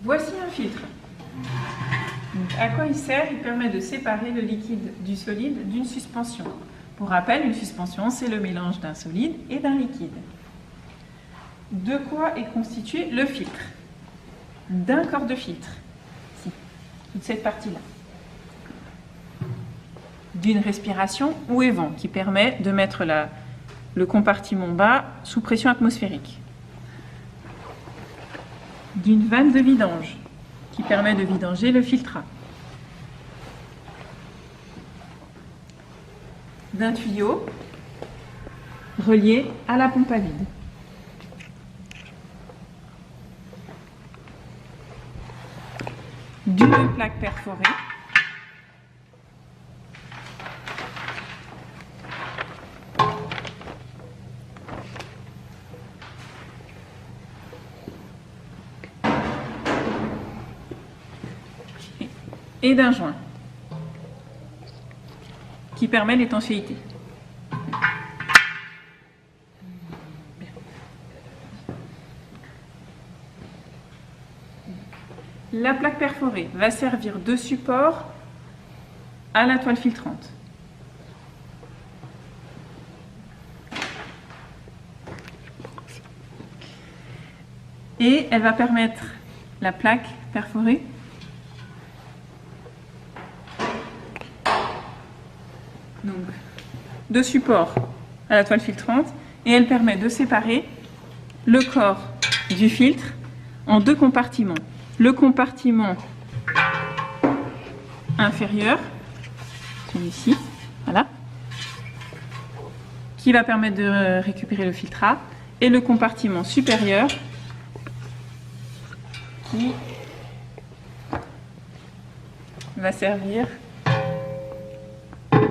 Voici un filtre. Donc, à quoi il sert? Il permet de séparer le liquide du solide d'une suspension. Pour rappel, une suspension, c'est le mélange d'un solide et d'un liquide. De quoi est constitué le filtre? D'un corps de filtre. Ici, toute cette partie-là. D'une respiration ou évent qui permet de mettre le compartiment bas sous pression atmosphérique. D'une vanne de vidange qui permet de vidanger le filtrat. D'un tuyau relié à la pompe à vide. D'une plaque perforée. Et d'un joint qui permet l'étanchéité. La plaque perforée va servir de support à la toile filtrante. Et elle va permettre, la plaque perforée, donc, de support à la toile filtrante, et elle permet de séparer le corps du filtre en deux compartiments. Le compartiment inférieur, celui-ci, voilà, qui va permettre de récupérer le filtrat, et le compartiment supérieur qui va servir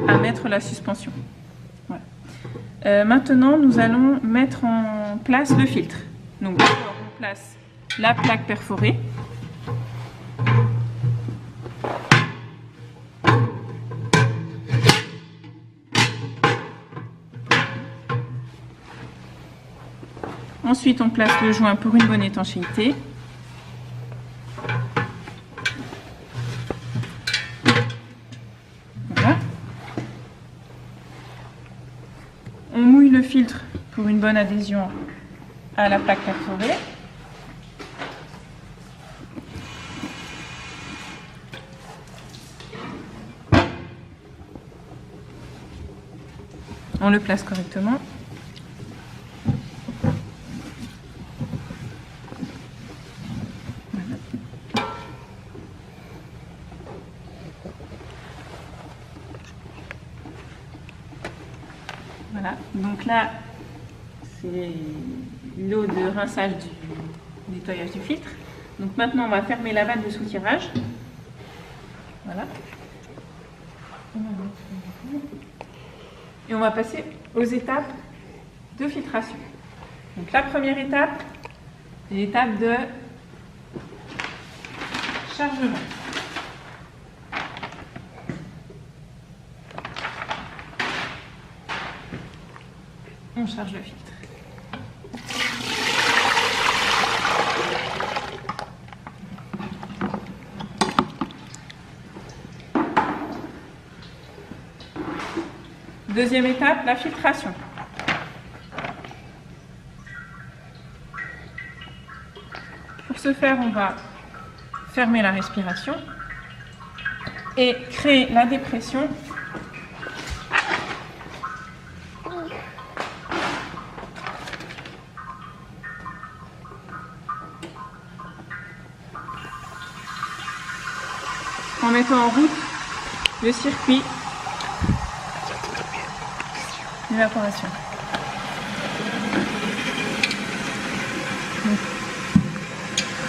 à mettre la suspension. Voilà. Maintenant, nous allons mettre en place le filtre. Donc, d'abord, on place la plaque perforée. Ensuite, on place le joint pour une bonne étanchéité. Voilà. On mouille le filtre pour une bonne adhésion à la plaque perforée. On le place correctement. Voilà, donc là, c'est l'eau de rinçage du nettoyage du filtre. Donc maintenant, on va fermer la vanne de soutirage. Voilà. Et on va passer aux étapes de filtration. Donc la première étape, c'est l'étape de chargement. On charge le filtre. Deuxième étape, la filtration. Pour ce faire, on va fermer la respiration et créer la dépression en mettant en route le circuit d'évaporation.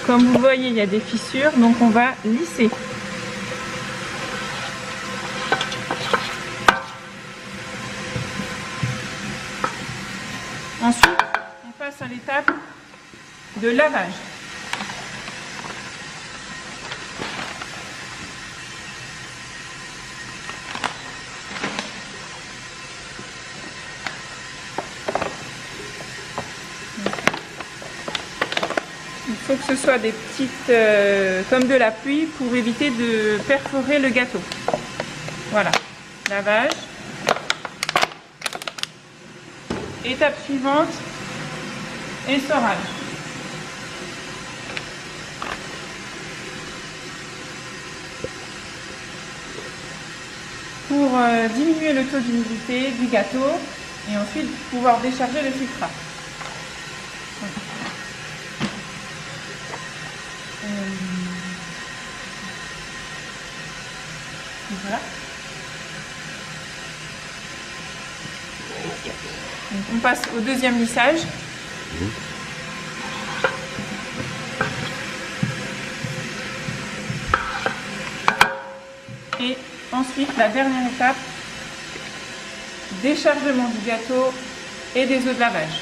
Comme vous voyez, il y a des fissures, donc on va lisser. Ensuite, on passe à l'étape de lavage. Il faut que ce soit des petites, comme de la pluie, pour éviter de perforer le gâteau. Voilà, lavage. Étape suivante, essorage. Pour diminuer le taux d'humidité du gâteau et ensuite pouvoir décharger le filtrage. Voilà. Donc on passe au deuxième lissage. Et ensuite, la dernière étape, déchargement du gâteau et des eaux de lavage.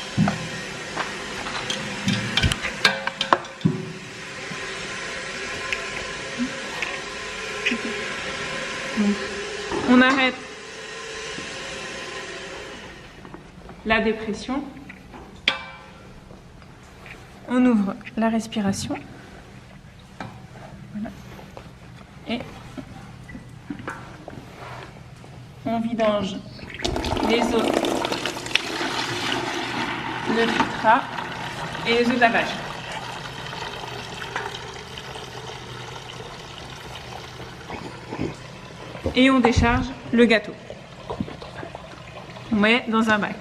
Donc, on arrête la dépression, on ouvre la respiration, voilà. Et on vidange les eaux, le filtrat et les eaux de lavage. Et on décharge le gâteau. On met dans un bac.